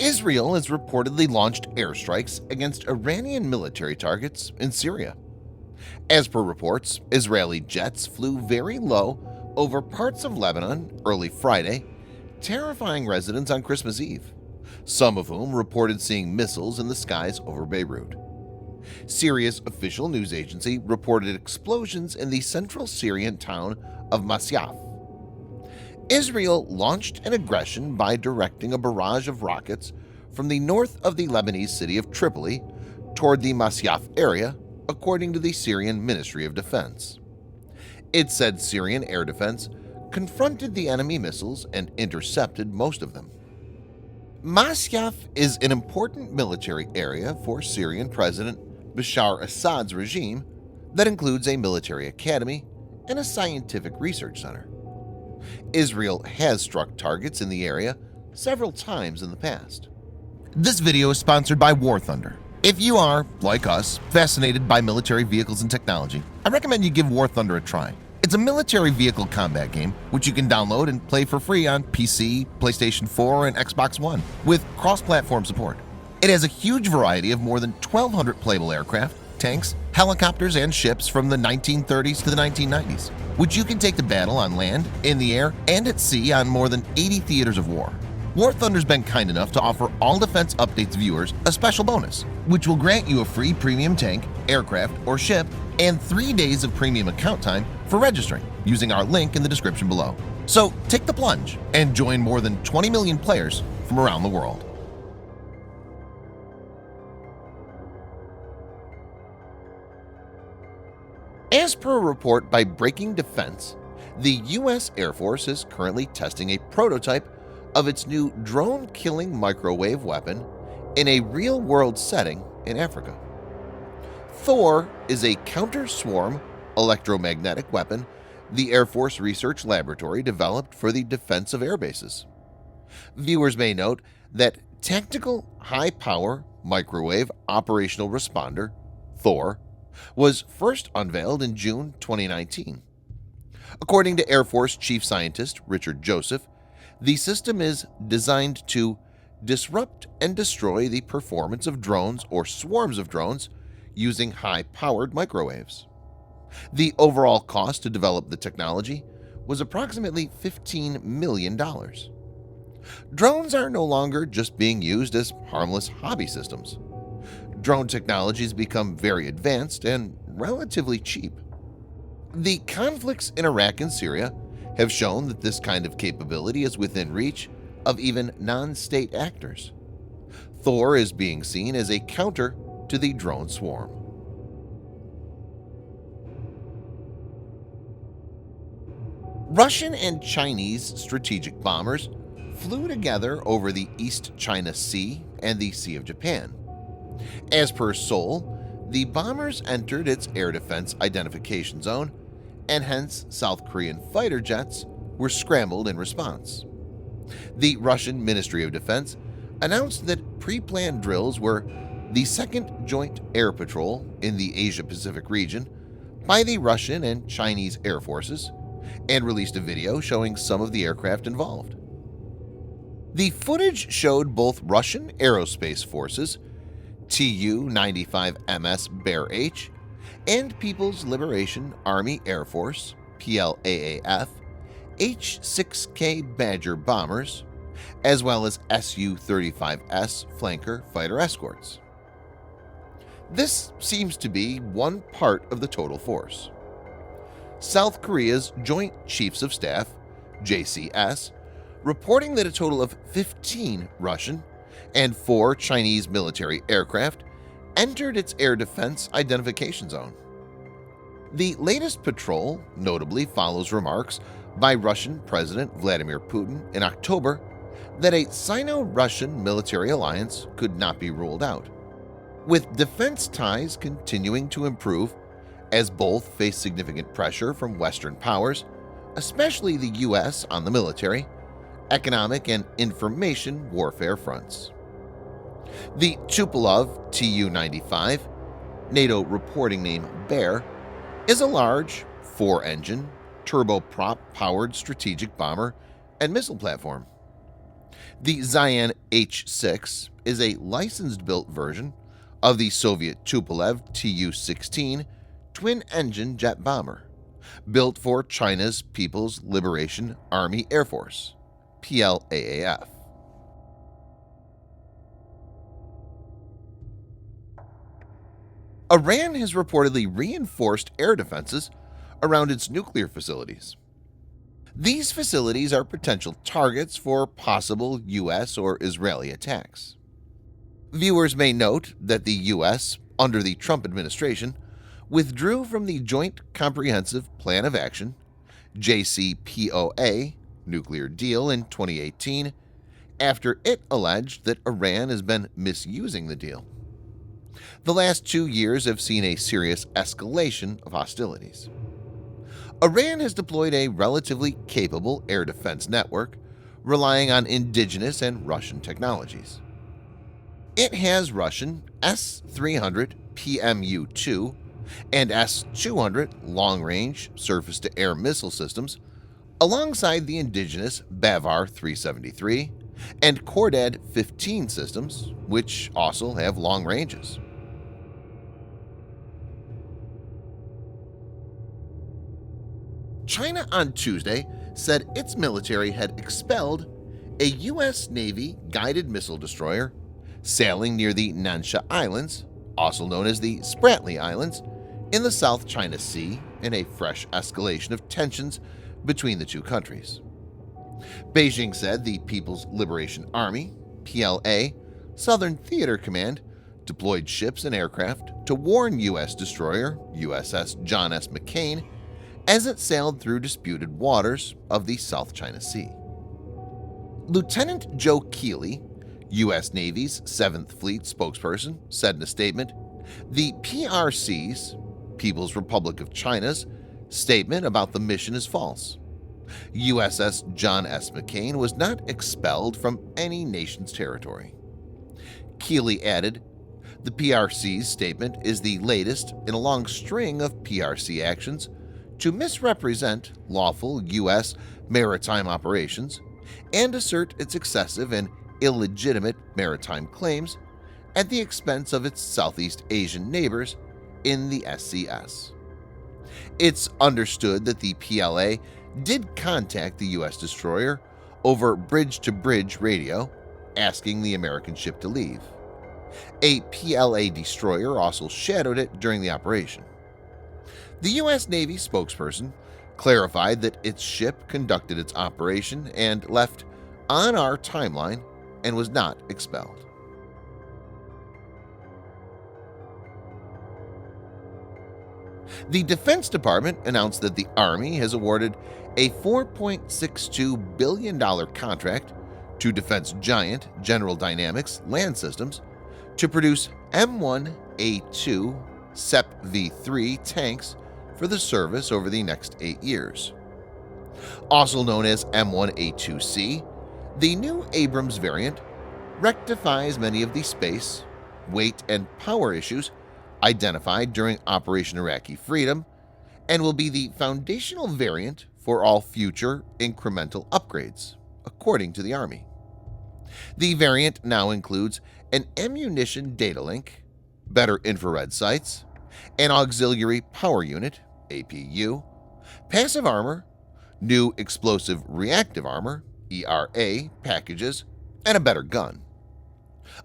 Israel has reportedly launched airstrikes against Iranian military targets in Syria. As per reports, Israeli jets flew very low over parts of Lebanon early Friday, terrifying residents on Christmas Eve, some of whom reported seeing missiles in the skies over Beirut. Syria's official news agency reported explosions in the central Syrian town of Masyaf. Israel launched an aggression by directing a barrage of rockets from the north of the Lebanese city of Tripoli toward the Masyaf area, according to the Syrian Ministry of Defense. It said Syrian air defense confronted the enemy missiles and intercepted most of them. Masyaf is an important military area for Syrian President Bashar Assad's regime that includes a military academy and a scientific research center. Israel has struck targets in the area several times in the past. This video is sponsored by War Thunder. If you are, like us, fascinated by military vehicles and technology, I recommend you give War Thunder a try. It's a military vehicle combat game which you can download and play for free on PC, PlayStation 4, and Xbox One with cross-platform support. It has a huge variety of more than 1,200 playable aircraft, tanks, helicopters, and ships from the 1930s to the 1990s, which you can take to battle on land, in the air, and at sea on more than 80 theaters of war. War Thunder's been kind enough to offer All Defense Updates viewers a special bonus, which will grant you a free premium tank, aircraft, or ship, and 3 days of premium account time for registering using our link in the description below. So take the plunge and join more than 20 million players from around the world. As per a report by Breaking Defense, the U.S. Air Force is currently testing a prototype of its new drone-killing microwave weapon in a real-world setting in Africa. Thor is a counter-swarm electromagnetic weapon the Air Force Research Laboratory developed for the defense of air bases. Viewers may note that Tactical High-Power Microwave Operational Responder, Thor, was first unveiled in June 2019. According to Air Force Chief Scientist Richard Joseph, the system is designed to disrupt and destroy the performance of drones or swarms of drones using high-powered microwaves. The overall cost to develop the technology was approximately $15 million. Drones are no longer just being used as harmless hobby systems. Drone technologies become very advanced and relatively cheap. The conflicts in Iraq and Syria have shown that this kind of capability is within reach of even non-state actors. Thor is being seen as a counter to the drone swarm. Russian and Chinese strategic bombers flew together over the East China Sea and the Sea of Japan. As per Seoul, the bombers entered its air defense identification zone, and hence South Korean fighter jets were scrambled in response. The Russian Ministry of Defense announced that pre-planned drills were the second joint air patrol in the Asia-Pacific region by the Russian and Chinese air forces, and released a video showing some of the aircraft involved. The footage showed both Russian aerospace forces, Tu-95MS Bear-H, and People's Liberation Army Air Force PLAAF H-6K Badger bombers, as well as Su-35S flanker fighter escorts. This seems to be one part of the total force. South Korea's Joint Chiefs of Staff JCS reporting that a total of 15 Russian and 4 Chinese military aircraft entered its air defense identification zone. The latest patrol notably follows remarks by Russian President Vladimir Putin in October that a Sino-Russian military alliance could not be ruled out, with defense ties continuing to improve as both face significant pressure from Western powers, especially the U.S. on the military, economic, and information warfare fronts. The Tupolev Tu-95, NATO reporting name Bear, is a large, 4-engine, turboprop-powered strategic bomber and missile platform. The Zayan H-6 is a licensed-built version of the Soviet Tupolev Tu-16 twin-engine jet bomber, built for China's People's Liberation Army Air Force, PLAAF. Iran has reportedly reinforced air defenses around its nuclear facilities. These facilities are potential targets for possible U.S. or Israeli attacks. Viewers may note that the U.S., under the Trump administration, withdrew from the Joint Comprehensive Plan of Action (JCPOA) nuclear deal in 2018 after it alleged that Iran has been misusing the deal. The last 2 years have seen a serious escalation of hostilities. Iran has deployed a relatively capable air defense network relying on indigenous and Russian technologies. It has Russian S-300 PMU-2 and S-200 long-range surface-to-air missile systems alongside the indigenous Bavar 373 and Khordad 15 systems, which also have long ranges. China on Tuesday said its military had expelled a U.S. Navy guided missile destroyer sailing near the Nansha Islands, also known as the Spratly Islands, in the South China Sea in a fresh escalation of tensions between the two countries. Beijing said the People's Liberation Army, PLA, Southern Theater Command deployed ships and aircraft to warn U.S. destroyer USS John S. McCain as it sailed through disputed waters of the South China Sea. Lieutenant Joe Keeley, U.S. Navy's 7th Fleet spokesperson, said in a statement, "The PRC's, People's Republic of China's, statement about the mission is false. USS John S. McCain was not expelled from any nation's territory." Keeley added, "The PRC's statement is the latest in a long string of PRC actions to misrepresent lawful U.S. maritime operations and assert its excessive and illegitimate maritime claims at the expense of its Southeast Asian neighbors in the SCS. It's understood that the PLA did contact the U.S. destroyer over bridge-to-bridge radio, asking the American ship to leave. A PLA destroyer also shadowed it during the operation. The U.S. Navy spokesperson clarified that its ship conducted its operation and left on our timeline and was not expelled." The Defense Department announced that the Army has awarded a $4.62 billion contract to defense giant General Dynamics Land Systems to produce M1A2 SEP V3 tanks for the service over the next 8 years. Also known as M1A2C, the new Abrams variant rectifies many of the space, weight, and power issues identified during Operation Iraqi Freedom and will be the foundational variant for all future incremental upgrades, according to the Army. The variant now includes an ammunition data link, better infrared sights, an auxiliary power unit APU, passive armor, new explosive reactive armor ERA packages, and a better gun.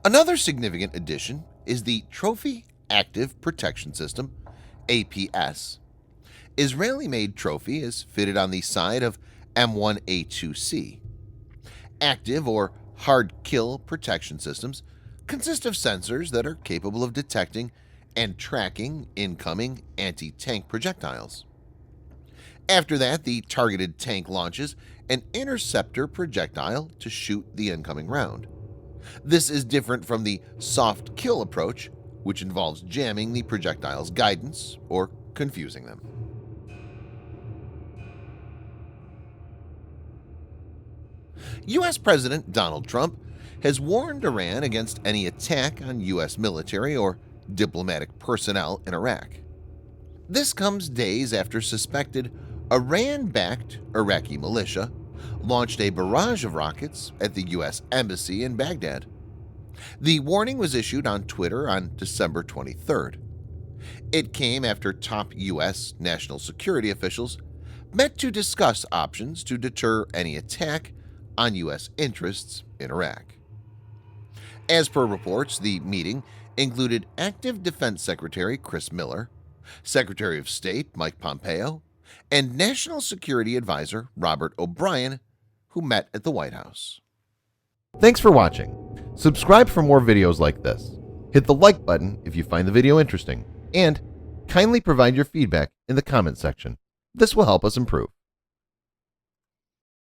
Another significant addition is the Trophy Active Protection System APS. Israeli-made Trophy is fitted on the side of M1A2C. Active or hard kill protection systems consist of sensors that are capable of detecting and tracking incoming anti-tank projectiles. After that, the targeted tank launches an interceptor projectile to shoot the incoming round. This is different from the soft kill approach, which involves jamming the projectile's guidance or confusing them. U.S. President Donald Trump has warned Iran against any attack on U.S. military or diplomatic personnel in Iraq. This comes days after suspected Iran-backed Iraqi militia launched a barrage of rockets at the U.S. Embassy in Baghdad. The warning was issued on Twitter on December 23rd. It came after top U.S. national security officials met to discuss options to deter any attack on U.S. interests in Iraq. As per reports, the meeting included Active Defense Secretary Chris Miller, Secretary of State Mike Pompeo, and National Security Advisor Robert O'Brien, who met at the White House. Thanks for watching. Subscribe for more videos like this. Hit the like button if you find the video interesting, and kindly provide your feedback in the comment section. This will help us improve.